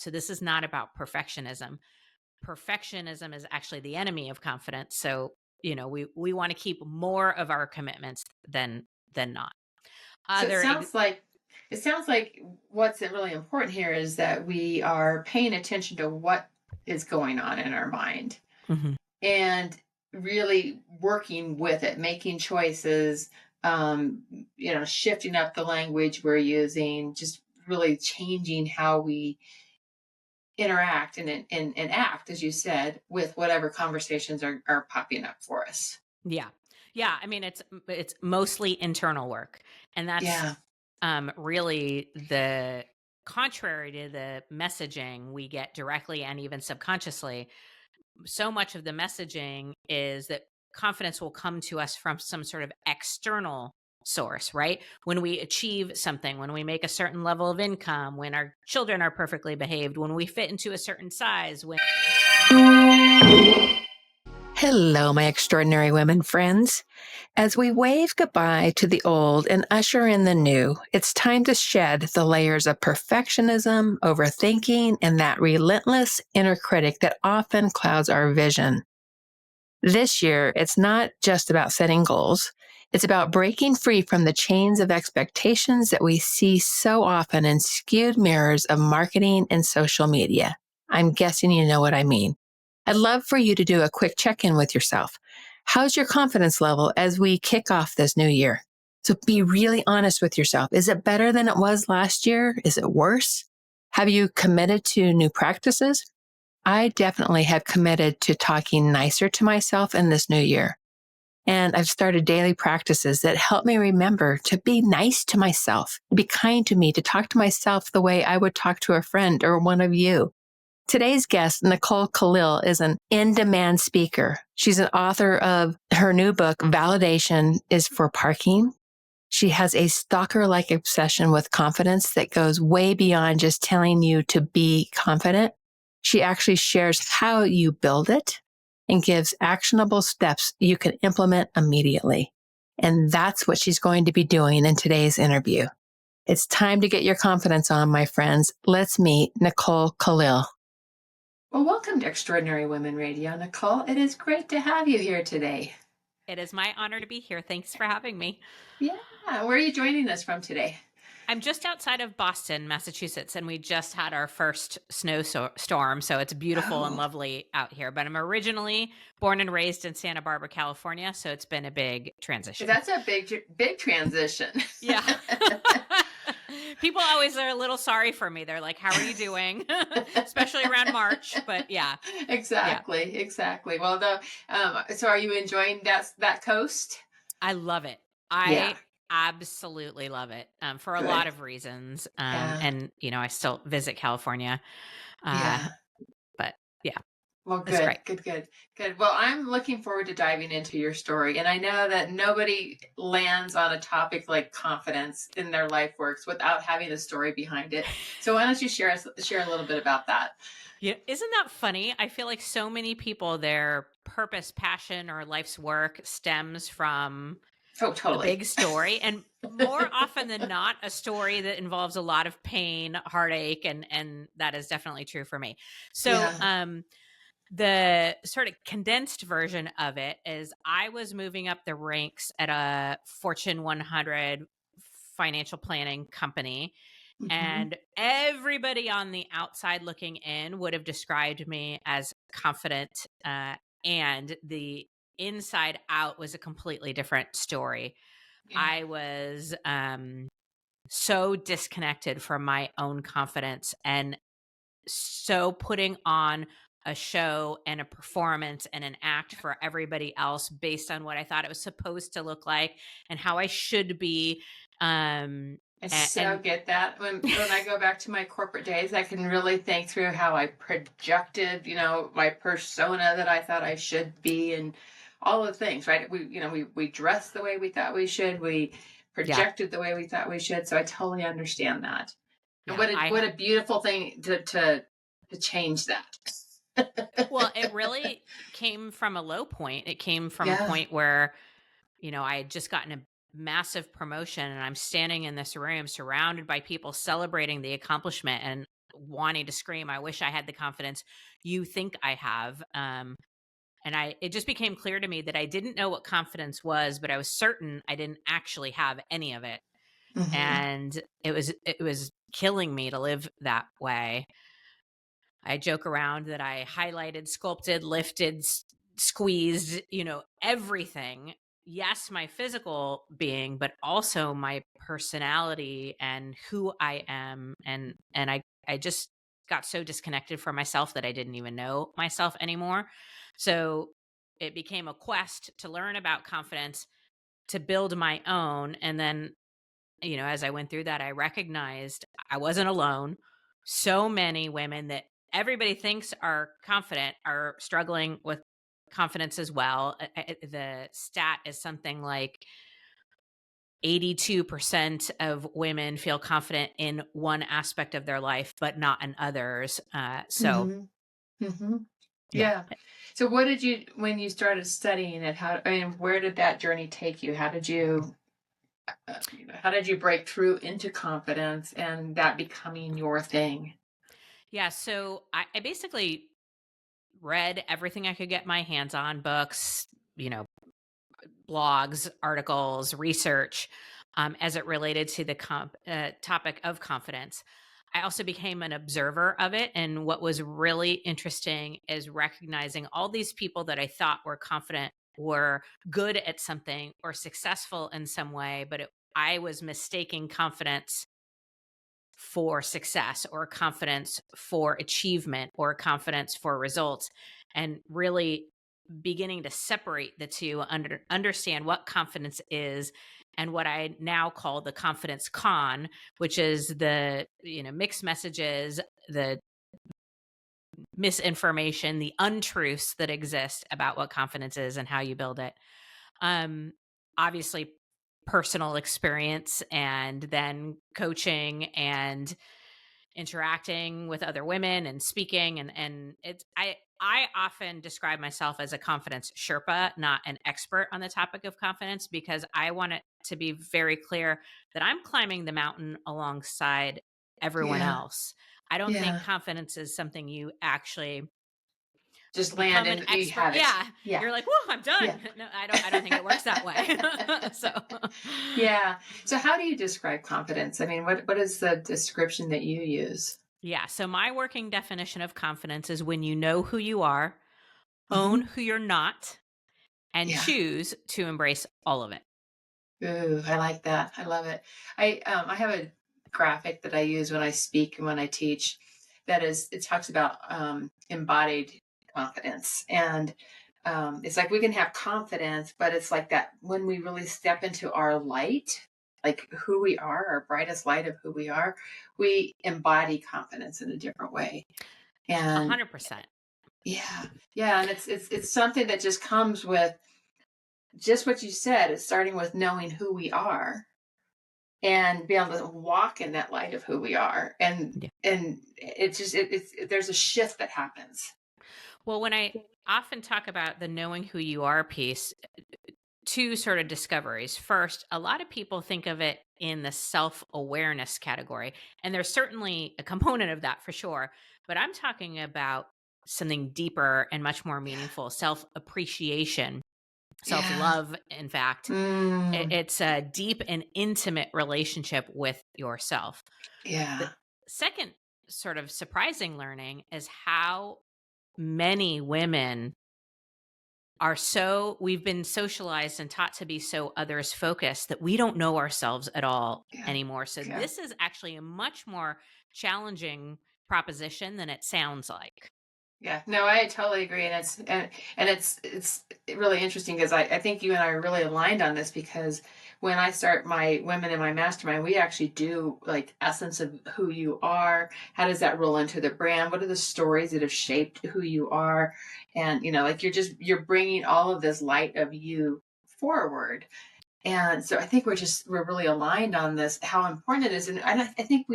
So this is not about perfectionism. Perfectionism is actually the enemy of confidence. So, we want to keep more of our commitments than not. So Other ex- it sounds like what's really important here is that we are paying attention to what is going on in our mind Mhm. and really working with it, making choices, um, shifting up the language we're using, just really changing how we interact and act, as you said, with whatever conversations are popping up for us. Yeah. Yeah, I mean it's mostly internal work. And that's Yeah. really the contrary to the messaging we get directly and even subconsciously. So much of the messaging is that confidence will come to us from some sort of external source, right? When we achieve something, when we make a certain level of income, when our children are perfectly behaved, when we fit into a certain size, when Hello, my extraordinary women friends. As we wave goodbye to the old and usher in the new, it's time to shed the layers of perfectionism, overthinking, and that relentless inner critic that often clouds our vision. This year, it's not just about setting goals. It's about breaking free from the chains of expectations that we see so often in skewed mirrors of marketing and social media. I'm guessing you know what I mean. I'd love for you to do a quick check in with yourself. How's your confidence level as we kick off this new year? So be really honest with yourself. Is it better than it was last year? Is it worse? Have you committed to new practices? I definitely have committed to talking nicer to myself in this new year. And I've started daily practices that help me remember to be nice to myself, to be kind to me, to talk to myself the way I would talk to a friend or one of you. Today's guest, Nicole Kalil, is an in-demand speaker. She's an author of her new book, Validation is for Parking. She has a stalker-like obsession with confidence that goes way beyond just telling you to be confident. She actually shares how you build it and gives actionable steps you can implement immediately. And that's what she's going to be doing in today's interview. It's time to get your confidence on, my friends. Let's meet Nicole Kalil. Well, welcome to Extraordinary Women Radio, Nicole. It is great to have you here today. it is my honor to be here. Thanks for having me. Yeah. Where are you joining us from today? I'm just outside of Boston, Massachusetts, and we just had our first storm. So it's beautiful and Oh, lovely out here. But I'm originally born and raised in Santa Barbara, California. So it's been a big transition. that's a big transition. Yeah. People always are a little sorry for me. They're like, how are you doing? Especially around March. But yeah, yeah, Exactly. Well, so are you enjoying that coast? I love it. Yeah. I absolutely love it for a lot Good. of reasons. Yeah. And, I still visit California. Uh, Yeah. but yeah, Well, it's great. good. Well, I'm looking forward to diving into your story. And I know that nobody lands on a topic like confidence in their life works without having a story behind it. So why don't you share a little bit about that? Yeah, isn't that funny? I feel like so many people, their purpose, passion, or life's work stems from Oh, a totally. big story, and more often than not, a story that involves a lot of pain, heartache, and that is definitely true for me. So, Yeah. the sort of condensed version of it is I was moving up the ranks at a Fortune 100 financial planning company, Hmm. and everybody on the outside looking in would have described me as confident, and the inside out was a completely different story. Yeah. I was so disconnected from my own confidence and so putting on a show and a performance and an act for everybody else based on what I thought it was supposed to look like and how I should be. Um, I so and get that. When I go back to my corporate days, I can really think through how I projected, my persona that I thought I should be and all the things, right? We dressed the way we thought we should. We yeah, projected the way we thought we should. So I totally understand that. And yeah, what a beautiful thing to change that. well, it really came from a low point. It came from a Yeah. point where, I had just gotten a massive promotion and I'm standing in this room surrounded by people celebrating the accomplishment. And wanting to scream, I wish I had the confidence you think I have. And it just became clear to me that I didn't know what confidence was, but I was certain I didn't actually have any of it. Mm-hmm. And it was killing me to live that way. I joke around that I highlighted, sculpted, lifted, squeezed, everything. Yes, my physical being, but also my personality and who I am. And I just got so disconnected from myself that I didn't even know myself anymore. So it became a quest to learn about confidence, to build my own. And then, as I went through that, I recognized I wasn't alone. So many women that everybody thinks are confident are struggling with confidence as well. The stat is something like 82% of women feel confident in one aspect of their life, but not in others. So, Mm-hmm. Mm-hmm. yeah. Yeah. So what did you, when you started studying it, where did that journey take you? How did you break through into confidence and that becoming your thing? Yeah. So I basically read everything I could get my hands on, books, you know, blogs, articles, research, as it related to the topic of confidence. I also became an observer of it. And what was really interesting is recognizing all these people that I thought were confident were good at something or successful in some way, but I was mistaking confidence for success or confidence for achievement or confidence for results, and really beginning to separate the two, understand what confidence is and what I now call the confidence con, which is the mixed messages, the misinformation, the untruths that exist about what confidence is and how you build it. um Obviously, personal experience and then coaching and interacting with other women and speaking, and it's I often describe myself as a confidence Sherpa, not an expert on the topic of confidence, because I want it to be very clear that I'm climbing the mountain alongside everyone Yeah. else. I don't think Yeah. confidence is something you actually Just land become an and you expert. have it. Yeah, Yeah. you're like, "Whoa, I'm done." Yeah. No, I don't think it works that way. So Yeah. So how do you describe confidence? I mean, what is the description that you use? yeah, so my working definition of confidence is when you know who you are, own Hmm. who you're not, and Yeah. choose to embrace all of it. Ooh, I like that. I love it. I have a graphic that I use when I speak and when I teach. It talks about embodied confidence, and it's like we can have confidence, but it's like that when we really step into our light, like who we are, our brightest light of who we embody confidence in a different way. And 100%. yeah, yeah, and it's something that just comes with just what you said. It's starting with knowing who we are and be able to walk in that light of who we are, Yeah. and it's just there's a shift that happens. Well, when I often talk about the knowing who you are piece, two sort of discoveries. First, a lot of people think of it in the self awareness category, and there's certainly a component of that for sure. But I'm talking about something deeper and much more Yeah. meaningful, self appreciation, self Yeah. love, in fact. Mm, It's a deep and intimate relationship with yourself. The yeah. second sort of surprising learning is how many women we've been socialized and taught to be so others focused that we don't know ourselves at all Yeah. anymore. So Yeah. this is actually a much more challenging proposition than it sounds like. Yeah, no, I totally agree, and it's really interesting because I think you and I are really aligned on this because when I start my women in my mastermind, we actually do like essence of who you are. How does that roll into the brand? What are the stories that have shaped who you are? And like you're bringing all of this light of you forward. And so I think we're really aligned on this, how important it is, and I think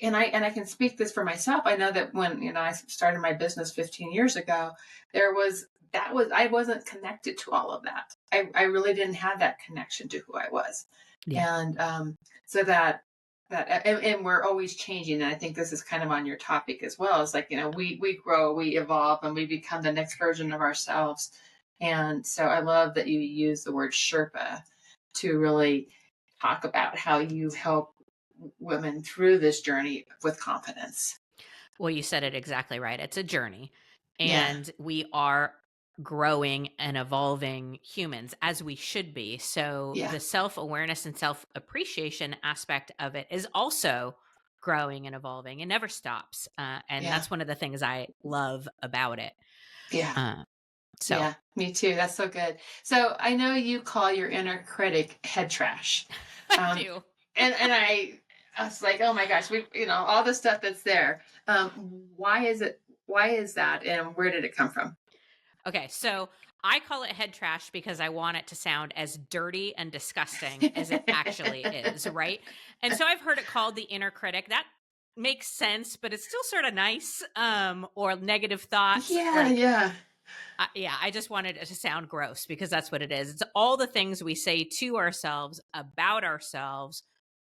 and I can speak this for myself. I know that when I started my business 15 years ago, there was that was I wasn't connected to all of that. I really didn't have that connection to who I was, Yeah. and so that. And we're always changing. And I think this is kind of on your topic as well. It's like, we grow, we evolve, and we become the next version of ourselves. And so I love that you use the word Sherpa to really talk about how you help women through this journey with confidence. Well, you said it exactly right. It's a journey, Yeah. and we are growing and evolving humans as we should be. So, Yeah. the self awareness and self appreciation aspect of it is also growing and evolving. It never stops. And Yeah. that's one of the things I love about it. Yeah. Uh, so, Yeah. Me too. That's so good. So I know you call your inner critic head trash. I Um, do. and I was like, oh my gosh, all the stuff that's there. Why is it? Why is that? And where did it come from? Okay, so I call it head trash because I want it to sound as dirty and disgusting as it actually is, right? And so I've heard it called the inner critic. That makes sense, but it's still sort of nice. Or negative thoughts. Yeah. Like, Yeah. yeah, I just wanted it to sound gross because that's what it is. It's all the things we say to ourselves about ourselves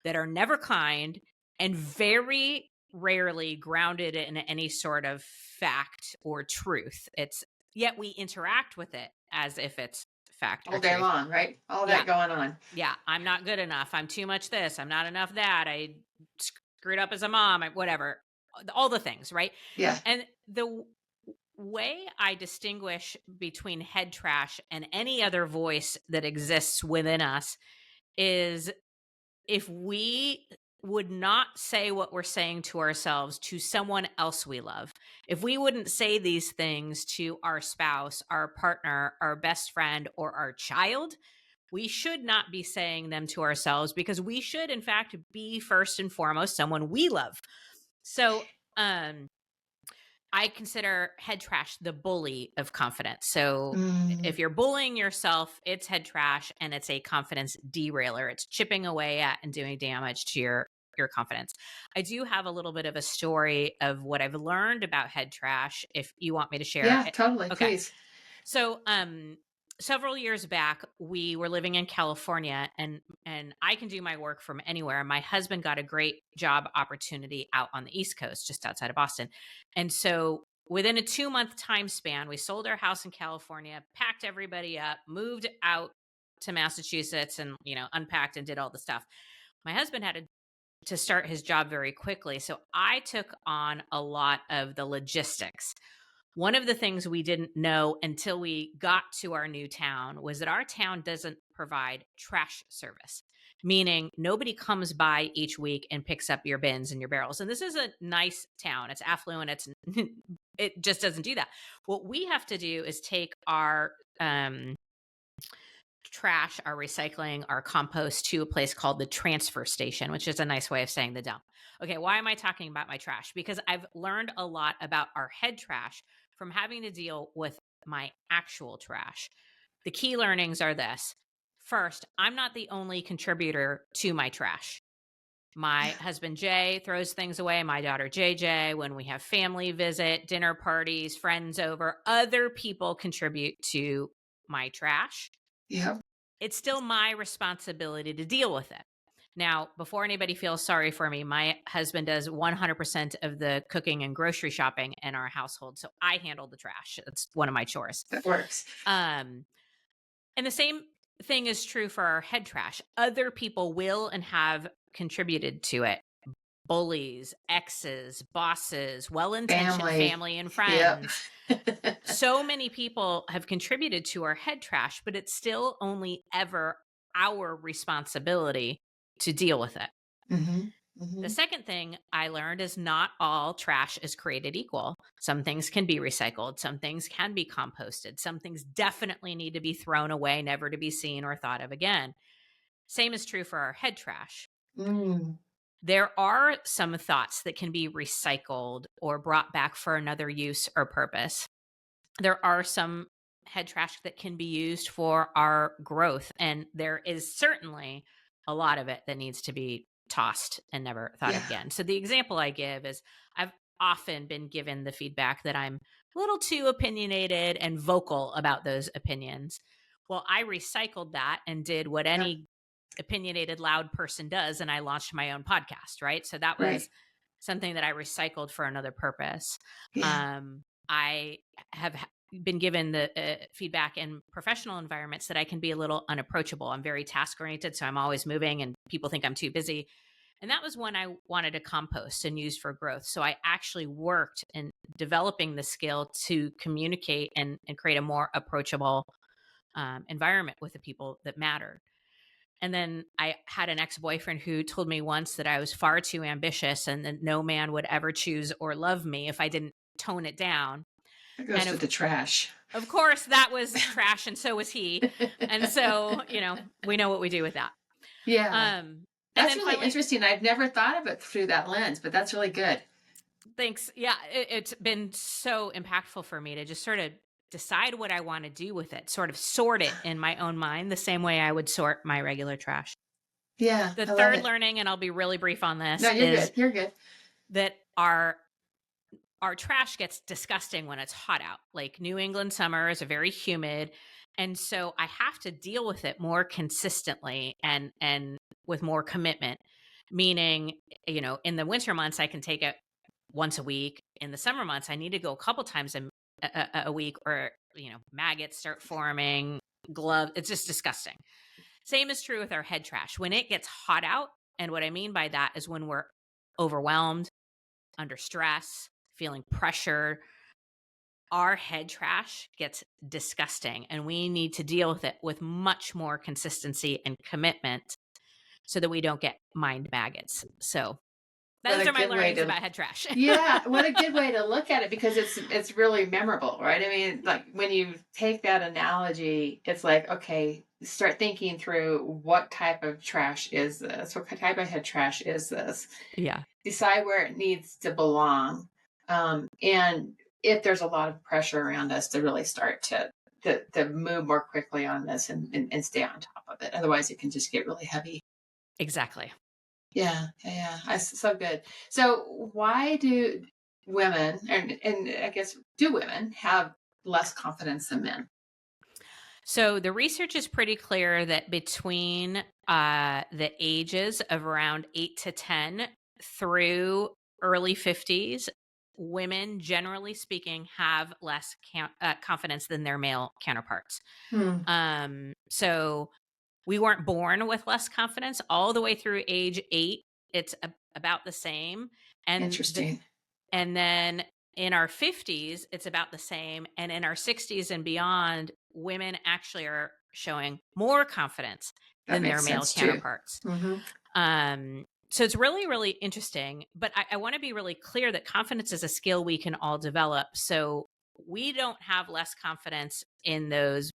that are never kind and very rarely grounded in any sort of fact or truth. It's yet we interact with it as if it's fact or All day truth. long, right? All Yeah. that going on. Yeah. I'm not good enough. I'm too much this. I'm not enough that. I screwed up as a mom, whatever. All the things, right? Yeah. And the way I distinguish between head trash and any other voice that exists within us is if we would not say what we're saying to ourselves to someone else we love, if we wouldn't say these things to our spouse, our partner, our best friend, or our child, we should not be saying them to ourselves because we should, in fact, be first and foremost someone we love. So, I consider head trash the bully of confidence. So Mm, if you're bullying yourself, it's head trash and it's a confidence derailer. It's chipping away at and doing damage to your confidence. I do have a little bit of a story of what I've learned about head trash if you want me to share yeah, it. totally. Okay. Please. So several years back we were living in California, and I can do my work from anywhere. My husband got a great job opportunity out on the East Coast just outside of Boston. And so within a 2-month time span, we sold our house in California, packed everybody up, moved out to Massachusetts, and unpacked and did all the stuff. My husband had to start his job very quickly, so I took on a lot of the logistics. One of the things we didn't know until we got to our new town was that our town doesn't provide trash service, meaning nobody comes by each week and picks up your bins and your barrels. And this is a nice town. It's affluent. It just doesn't do that. What we have to do is take our trash, our recycling, our compost to a place called the transfer station, which is a nice way of saying the dump. Okay, why am I talking about my trash? Because I've learned a lot about our head trash from having to deal with my actual trash. The key learnings are this. First, I'm not the only contributor to my trash. My husband Jay throws things away, my daughter JJ, when we have family visit, dinner parties, friends over, other people contribute to my trash. Yep. It's still my responsibility to deal with it. Now, before anybody feels sorry for me, my husband does 100% of the cooking and grocery shopping in our household. So I handle the trash. It's one of my chores. That works. And the same thing is true for our head trash. Other people will and have contributed to it. Bullies, exes, bosses, well-intentioned Family. family and Yep. friends. So many people have contributed to our head trash, but it's still only ever our responsibility to deal with it. Hmm. The Hmm. second thing I learned is not all trash is created equal. Some things can be recycled, some things can be composted, some things definitely need to be thrown away, never to be seen or thought of again. Same is true for our head trash. Mm. There are some thoughts that can be recycled or brought back for another use or purpose. There are some head trash that can be used for our growth, and there is certainly a lot of it that needs to be tossed and never thought Yeah. of again. So the example I give is I've often been given the feedback that I'm a little too opinionated and vocal about those opinions. Well, I recycled that and did what Yep. any opinionated, loud person does. And I launched my own podcast, right? So that Right. was something that I recycled for another purpose. Yeah. I have been given the feedback in professional environments that I can be a little unapproachable. I'm very task oriented, so I'm always moving and people think I'm too busy. And that was when I wanted to compost and use for growth. So I actually worked in developing the skill to communicate and create a more approachable environment with the people that mattered. And then I had an ex-boyfriend who told me once that I was far too ambitious and that no man would ever choose or love me if I didn't tone it down. It goes And to the trash. of course, that was trash, and so was he. And so, we know what we do with that. Yeah. And That's then really finally, interesting. I've never thought of it through that lens, but that's really good. thanks. Yeah, it's been so impactful for me to just sort of decide what I want to do with it, sort of sort it in my own mind, the same way I would sort my regular trash. Yeah, The I love third it. learning, and I'll be really brief on this, No, you're is good. You're good. that our trash gets disgusting when it's hot out. Like New England summer is a very humid. And so I have to deal with it more consistently and with more commitment. Meaning, in the winter months, I can take it once a week. In the summer months, I need to go a couple times a week, or, maggots start forming, gloves. It's just disgusting. Same is true with our head trash. When it gets hot out, and what I mean by that is when we're overwhelmed, under stress, feeling pressure, our head trash gets disgusting, and we need to deal with it with much more consistency and commitment so that we don't get mind maggots. So those are my learnings about head trash. Yeah, what a good way to look at it, because it's really memorable, right? I mean, like when you take that analogy, it's like, okay, start thinking through, what type of trash is this? What type of head trash is this? Yeah. Decide where it needs to belong. And if there's a lot of pressure around us, to really start to move more quickly on this and stay on top of it. Otherwise, it can just get really heavy. Exactly. Yeah. So good. So why do women, and I guess, do women have less confidence than men? So the research is pretty clear that between the ages of around 8 to 10 through early 50s, women, generally speaking, have less confidence than their male counterparts. So we weren't born with less confidence. All the way through age 8, it's about the same. And Interesting. and then in our 50s, it's about the same. And in our 60s and beyond, women actually are showing more confidence That than their makes male sense too. counterparts. So it's really, really interesting. But I want to be really clear that confidence is a skill we can all develop. So we don't have less confidence in those,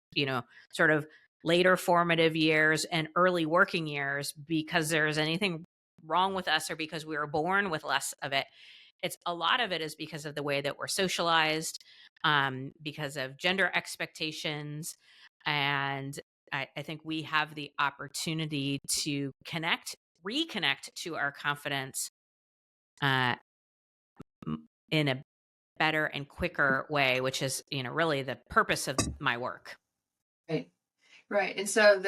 sort of later formative years and early working years because there's anything wrong with us or because we were born with less of it. It's a lot of it is because of the way that we're socialized, because of gender expectations. And I think we have the opportunity to reconnect to our confidence in a better and quicker way, which is, really the purpose of my work. Right. And so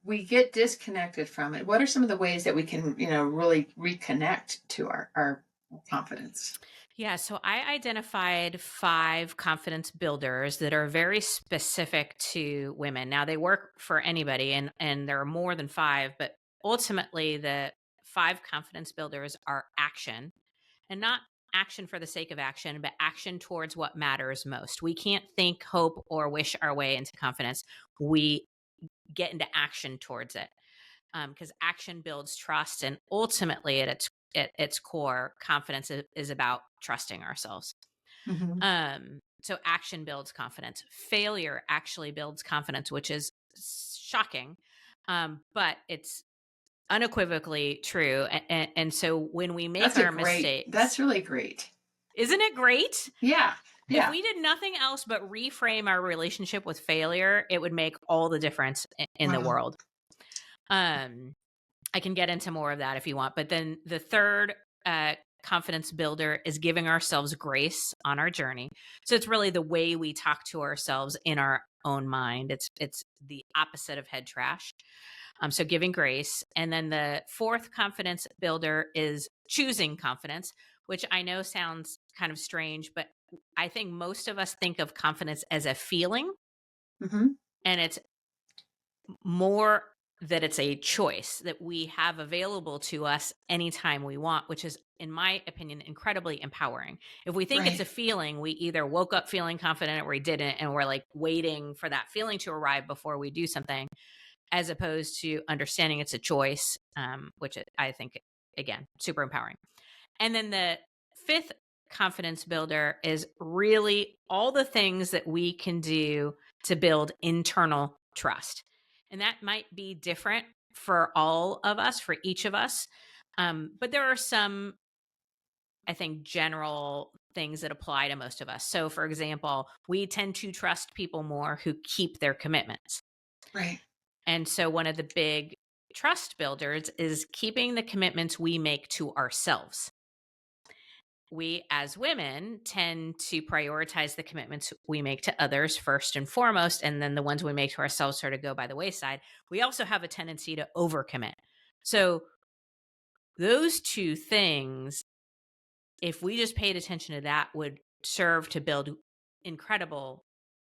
we get disconnected from it. What are some of the ways that we can, really reconnect to our confidence? Yeah, so I identified 5 confidence builders that are very specific to women. Now they work for anybody, and there are more than 5, but ultimately the 5 confidence builders are action, and not action for the sake of action, but action towards what matters most. We can't think, hope, or wish our way into confidence. We get into action towards it, because action builds trust, and ultimately at its core, confidence is about trusting ourselves. So action builds confidence. Failure actually builds confidence, which is shocking, but it's unequivocally true. And so when we make mistakes, that's really great. Isn't it great? Yeah. If we did nothing else but reframe our relationship with failure, it would make all the difference in the world. I can get into more of that if you want. But then the third confidence builder is giving ourselves grace on our journey. So it's really the way we talk to ourselves in our own mind. It's the opposite of head trash. So giving grace. And then the fourth confidence builder is choosing confidence, which I know sounds kind of strange, but I think most of us think of confidence as a feeling, Hmm. and it's more that it's a choice that we have available to us anytime we want, which is, in my opinion, incredibly empowering. If we think it's a Right. feeling, we either woke up feeling confident or we didn't, and we're like waiting for that feeling to arrive before we do something, as opposed to understanding it's a choice, which I think, again, super empowering. And then the fifth confidence builder is really all the things that we can do to build internal trust. And that might be different for all of us, for each of us. But there are some, I think, general things that apply to most of us. So, for example, we tend to trust people more who keep their commitments. Right. And so, one of the big trust builders is keeping the commitments we make to ourselves. We as women tend to prioritize the commitments we make to others first and foremost, and then the ones we make to ourselves sort of go by the wayside. We also have a tendency to overcommit. So, those two things, if we just paid attention to that, would serve to build incredible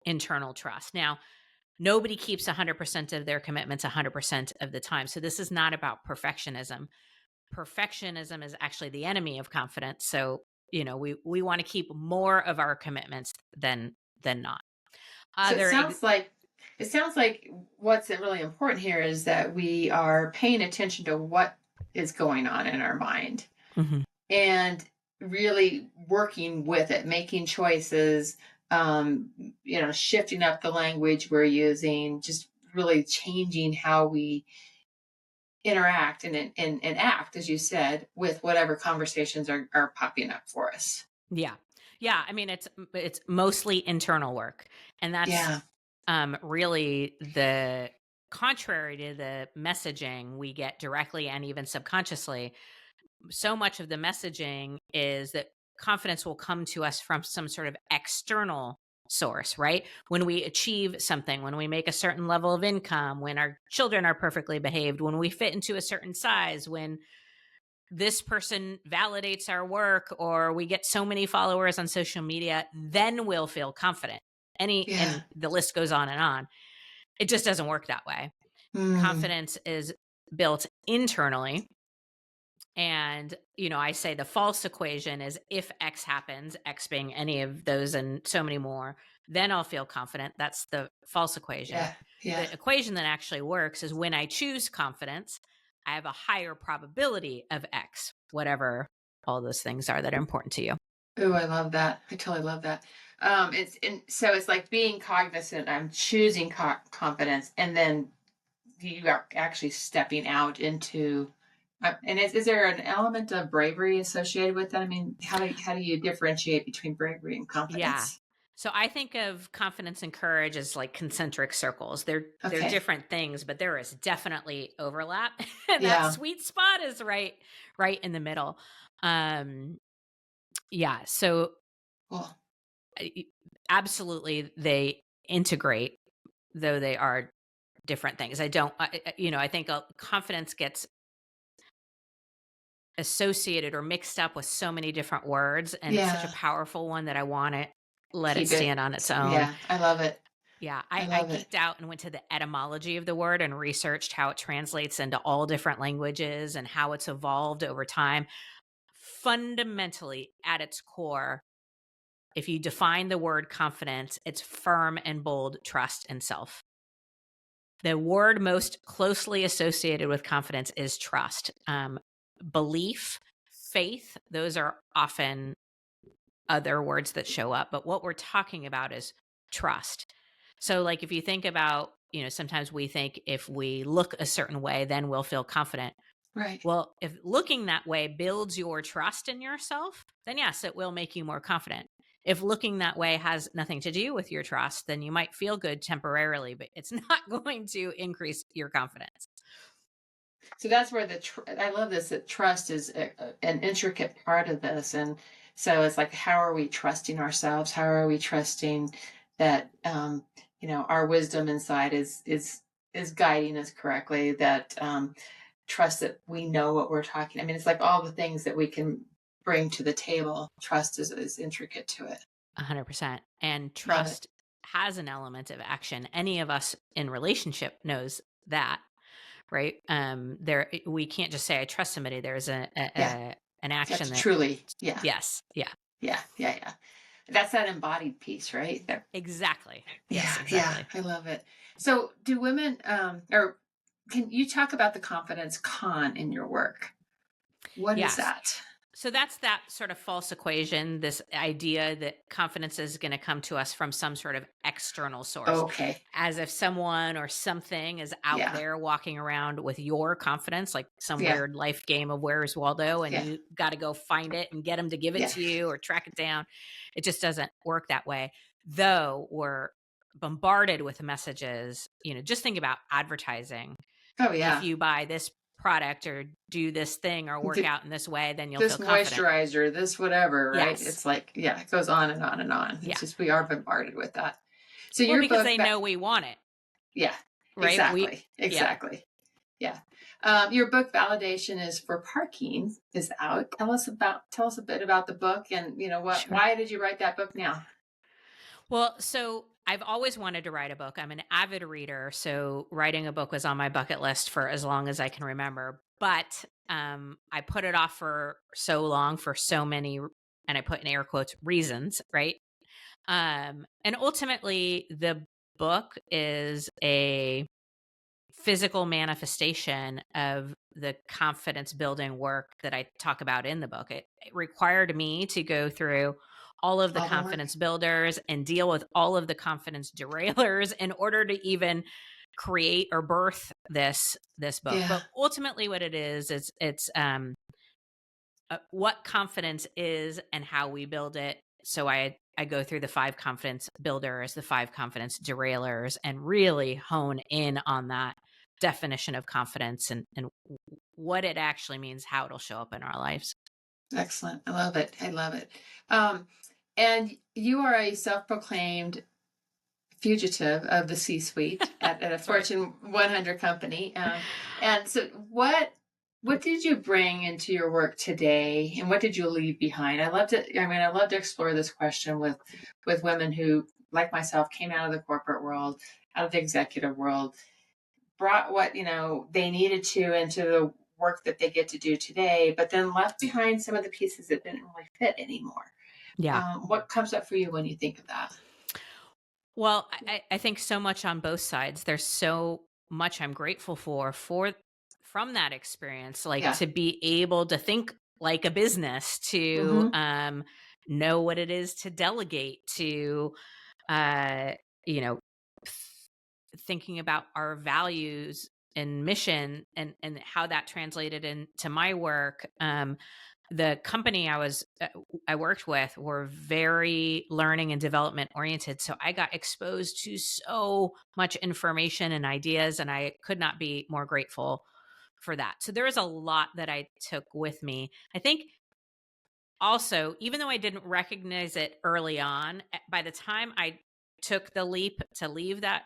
internal trust. Now, nobody keeps 100% of their commitments 100% of the time. So, this is not about perfectionism. Perfectionism is actually the enemy of confidence. So, we want to keep more of our commitments than not. So Other ex- it sounds like what's really important here is that we are paying attention to what is going on in our mind Mhm. and really working with it, making choices, shifting up the language we're using, just really changing how we interact and act, as you said, with whatever conversations are popping up for us. Yeah. Yeah, I mean it's mostly internal work. And that's Yeah. really the contrary to the messaging we get directly and even subconsciously. So much of the messaging is that confidence will come to us from some sort of external source, right? When we achieve something, when we make a certain level of income, when our children are perfectly behaved, when we fit into a certain size, when this person validates our work, or we get so many followers on social media, then we'll feel confident. Yeah. And the list goes on and on. It just doesn't work that way. Mm, Confidence is built internally. And, I say the false equation is if X happens, X being any of those and so many more, then I'll feel confident. That's the false equation. yeah. Yeah. The equation that actually works is when I choose confidence, I have a higher probability of X, whatever all those things are that are important to you. Ooh, I love that. I totally love that. So it's like being cognizant. I'm choosing confidence, and then you are actually stepping out into. And is there an element of bravery associated with that? I mean, how do you differentiate between bravery and Yeah. confidence? So I think of confidence and courage as like concentric circles. They're Okay. different things, but there is definitely overlap. And that Yeah. sweet spot is right in the middle. Um yeah, so Cool. I- absolutely they integrate, though they are different things. I don't I think confidence gets associated or mixed up with so many different words, and it's such a Yeah. powerful one that I want to let it Keep it. stand on its own. Yeah. I love it. Yeah, I I love it. geeked out and went to the etymology of the word and researched how it translates into all different languages and how it's evolved over time. Fundamentally, at its core, if you define the word confidence, it's firm and bold trust in self. The word most closely associated with confidence is trust. Belief, faith, those are often other words that show up, but what we're talking about is trust. So, like, if you think about, sometimes we think if we look a certain way, then we'll feel confident. Right. Well, if looking that way builds your trust in yourself, then yes, it will make you more confident. If looking that way has nothing to do with your trust, then you might feel good temporarily, but it's not going to increase your confidence. So that's where I love this, that trust is an intricate part of this. And so it's like, how are we trusting ourselves? How are we trusting that our wisdom inside is guiding us correctly, that trust that we know what we're talking. I mean, it's like all the things that we can bring to the table. Trust is intricate to it. 100%. And Love it. trust has an element of action. Any of us in relationship knows that, right? We can't just say I trust somebody. There's Yeah. an You have action to that, truly, yeah, yes, yeah, yeah, yeah, yeah. That's that embodied piece, right? exactly. Yeah, Yes, yeah, exactly. I love it. So, do women, or can you talk about the confidence con in your work? What is Yes. that? So that's that sort of false equation, this idea that confidence is going to come to us from some sort of external source, Okay. as if someone or something is out Yeah, there walking around with your confidence, like some yeah, weird life game of Where's Waldo, and yeah, you got to go find it and get them to give it yeah. to you or track it down. It just doesn't work that way. Though we're bombarded with messages, just think about advertising. Oh, If yeah. you buy this product or do this thing or work out in this way, then you'll This feel confident. moisturizer, this whatever, right? Yes. It's like, yeah, it goes on and on and on. It's Yeah. just, we are bombarded with that. So Well, your because book, they know we want it, yeah, right? exactly, Yeah, exactly. Yeah. Your book, Validation is for Parking, is out. Tell us a bit about the book, and sure. why did you write that book now? Well, so I've always wanted to write a book. I'm an avid reader, so writing a book was on my bucket list for as long as I can remember. But I put it off for so long for so many, and I put in air quotes, reasons, right? And ultimately, the book is a physical manifestation of the confidence building work that I talk about in the book. It required me to go through all of the All the work. confidence builders and deal with all of the confidence derailers in order to even create or birth this book. Yeah, But ultimately what it is it's what confidence is and how we build it. So I go through the 5 confidence builders, the 5 confidence derailers, and really hone in on that definition of confidence and what it actually means, how it'll show up in our lives. excellent. I love it. I love it. Um, and you are a self-proclaimed fugitive of the C-suite at a That's right. Fortune 100 company. And so, what did you bring into your work today, and what did you leave behind? I love to explore this question with women who, like myself, came out of the corporate world, out of the executive world, brought what they needed to into the work that they get to do today, but then left behind some of the pieces that didn't really fit anymore. Yeah. What comes up for you when you think of that? Well, I think so much on both sides. There's so much I'm grateful for from that experience, like Yeah. to be able to think like a business, to Mm-hmm. know what it is to delegate, to uh, you know, thinking about our values and mission and how that translated into my work. The company I worked with were very learning and development oriented, so I got exposed to so much information and ideas, and I could not be more grateful for that. So there was a lot that I took with me. I think also, even though I didn't recognize it early on, by the time I took the leap to leave that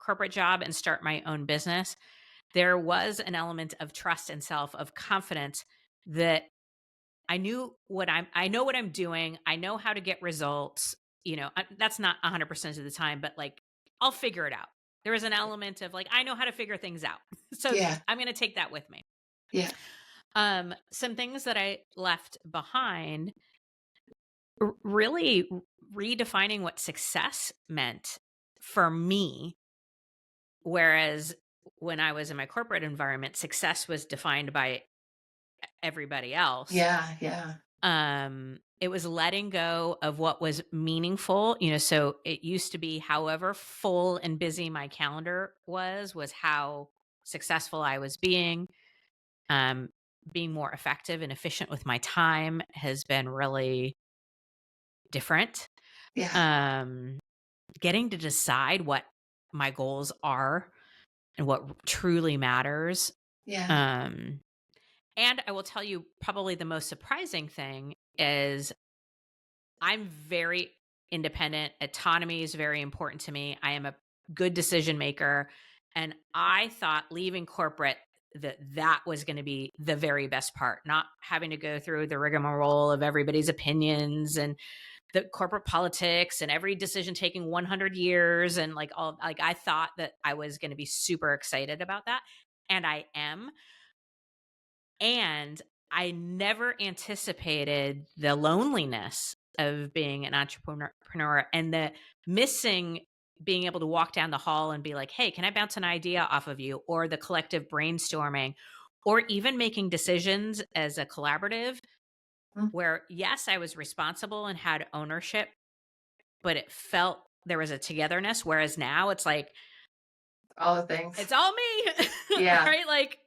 corporate job and start my own business, there was an element of trust and self, of confidence, that I know what I'm doing. I know how to get results. That's not 100% of the time, but like I'll figure it out. There was an element of like, I know how to figure things out. So Yeah. I'm going to take that with me. Yeah. Some things that I left behind, really redefining what success meant for me. Whereas when I was in my corporate environment, success was defined by everybody else. Yeah. Yeah. It was letting go of what was meaningful. So it used to be however full and busy my calendar was how successful I was being. Being more effective and efficient with my time has been really different. Yeah. um Getting to decide what my goals are and what truly matters. Yeah. um and I will tell you, probably the most surprising thing is I'm very independent. Autonomy is very important to me. I am a good decision maker. And I thought leaving corporate, that was going to be the very best part, not having to go through the rigmarole of everybody's opinions and the corporate politics and every decision taking 100 years and like all, like I thought that I was going to be super excited about that, and I am. And I never anticipated the loneliness of being an entrepreneur and the missing being able to walk down the hall and be like, hey, can I bounce an idea off of you? Or the collective brainstorming, or even making decisions as a collaborative Mm. where, yes, I was responsible and had ownership, but it felt there was a togetherness. Whereas now it's like, All the things. it's all me. Yeah. Right. Like,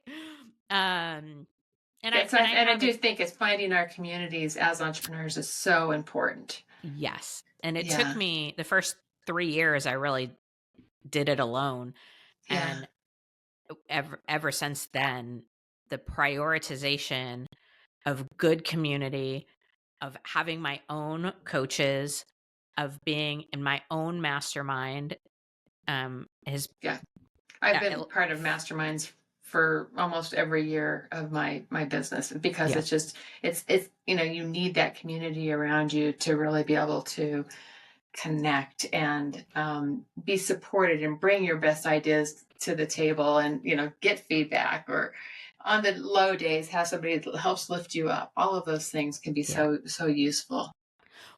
and Yeah, so I I have do a think it's finding our communities as entrepreneurs is so important. yes. And it took Yeah. me the first 3 years, I really did it alone. Yeah. And ever since then, the prioritization of good community, of having my own coaches, of being in my own mastermind, has Yeah. I've uh, been part of masterminds for almost every year of my business because yeah, it's just it's you need that community around you to really be able to connect and be supported and bring your best ideas to the table and get feedback, or on the low days have somebody that helps lift you up. All of those things can be yeah. so useful.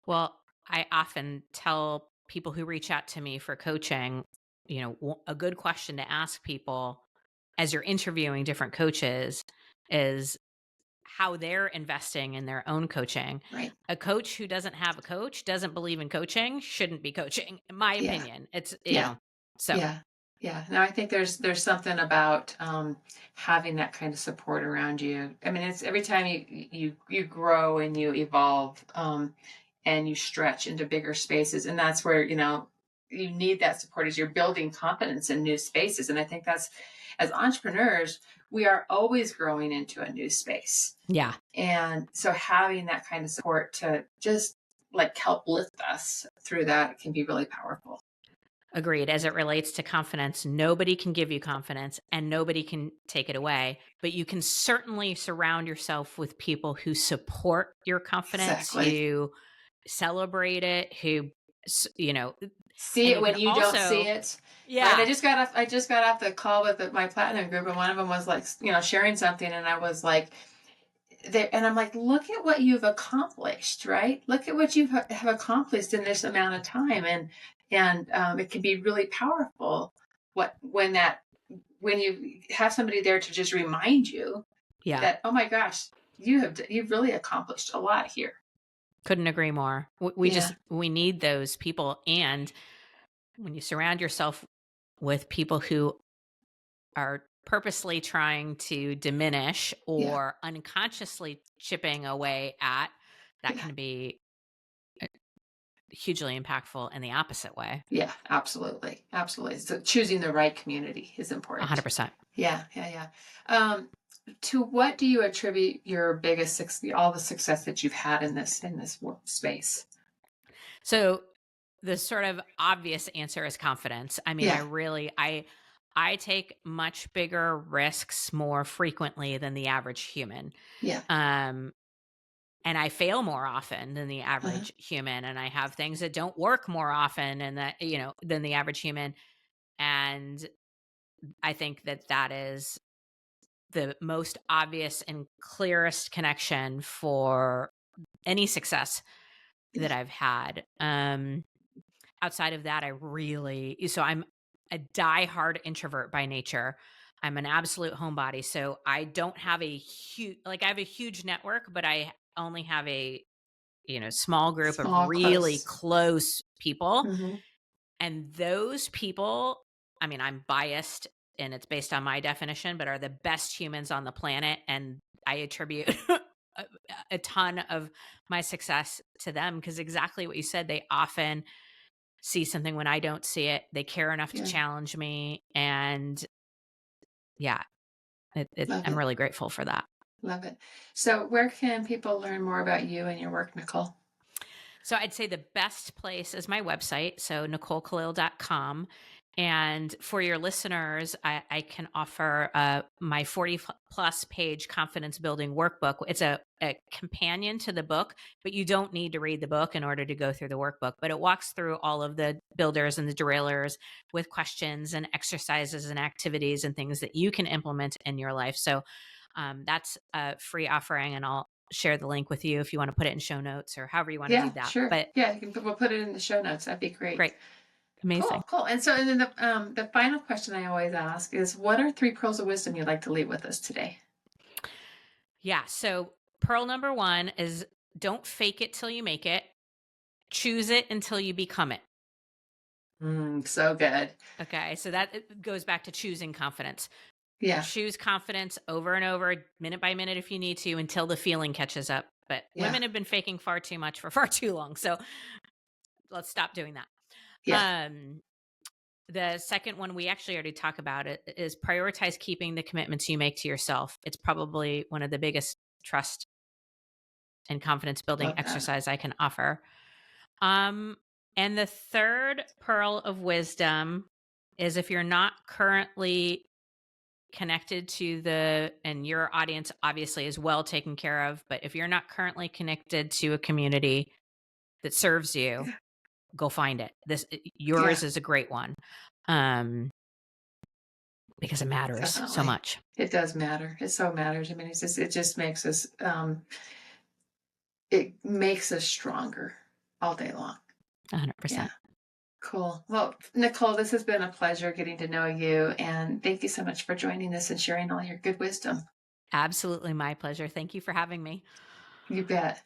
Well, I often tell people who reach out to me for coaching, a good question to ask people as you're interviewing different coaches is how they're investing in their own coaching. Right. A coach who doesn't have a coach, doesn't believe in coaching, shouldn't be coaching, in my Yeah. opinion. It's, Yeah. so Yeah. Yeah. No, I think there's something about having that kind of support around you. I mean, it's every time you grow and you evolve, and you stretch into bigger spaces, and that's where you need that support as you're building confidence in new spaces. And I think that's, as entrepreneurs, we are always growing into a new space, yeah, and so having that kind of support to just like help lift us through that can be really powerful. agreed. As it relates to confidence, nobody can give you confidence and nobody can take it away, but you can certainly surround yourself with people who support your confidence, Exactly. who celebrate it, who, you know, See and it you can when you don't see also, it. Right. yeah, I just got off the call with my platinum group, and one of them was like, sharing something, and I was like, and I'm like, look at what you've accomplished, right? Look at what you have accomplished in this amount of time, and it can be really powerful. When you have somebody there to just remind you yeah. that, oh my gosh, you've really accomplished a lot here. Couldn't agree more. We Yeah. just, we need those people. And when you surround yourself with people who are purposely trying to diminish Yeah. or unconsciously chipping away at, that Yeah. can be hugely impactful in the opposite way. Yeah, absolutely. Absolutely. So choosing the right community is important. 100%. Yeah, yeah, yeah. To what do you attribute your biggest all the success that you've had in this space? So the sort of obvious answer is confidence. I mean, Yeah, I take much bigger risks more frequently than the average human. yeah. Um, and I fail more often than the Uh-huh. average human, and I have things that don't work more often and that, than the average human. And I think that that is the most obvious and clearest connection for any success Yeah, that I've had. Outside of that, so I'm a diehard introvert by nature. I'm an absolute homebody. So I don't have I have a huge network, but I only have a, small group of small, really close. close people. Hmm. And those people, I mean, I'm biased and it's based on my definition, but are the best humans on the planet. And I attribute a, a ton of my success to them because exactly what you said, they often see something when I don't see it. They care enough to Yeah, challenge me. And yeah, love I'm it, really grateful for that. love it. So, where can people learn more about you and your work, Nicole? So I'd say the best place is my website. So NicoleKalil.com. And for your listeners, I can offer my 40 plus page confidence building workbook. It's a companion to the book, but you don't need to read the book in order to go through the workbook. But it walks through all of the builders and the derailers with questions and exercises and activities and things that you can implement in your life. So that's a free offering, and I'll share the link with you if you want to put it in show notes or however you want to do Yeah, that. sure. But Yeah, we'll put it in the show notes. That'd be great. great. Amazing. Cool. And so, and then the final question I always ask is, what are 3 pearls of wisdom you'd like to leave with us today? Yeah. So pearl number 1 is don't fake it till you make it. Choose it until you become it. So good. Okay. So that goes back to choosing confidence. Yeah. Choose confidence over and over, minute by minute if you need to, until the feeling catches up. But women have been faking far too much for far too long. So let's stop doing that. Yeah. The second one, we actually already talked about it, is prioritize keeping the commitments you make to yourself. It's probably one of the biggest trust and confidence building Love that. exercise I can offer. And the third pearl of wisdom is, if you're not currently connected to and your audience obviously is well taken care of, but if you're not currently connected to a community that serves you, go find it. Yours is a great one. Because it matters so much. It does matter. It so matters. I mean, it just makes us, it makes us stronger all day long. 100%. Yeah. Cool. Well, Nicole, this has been a pleasure getting to know you, and thank you so much for joining us and sharing all your good wisdom. Absolutely my pleasure. Thank you for having me. You bet.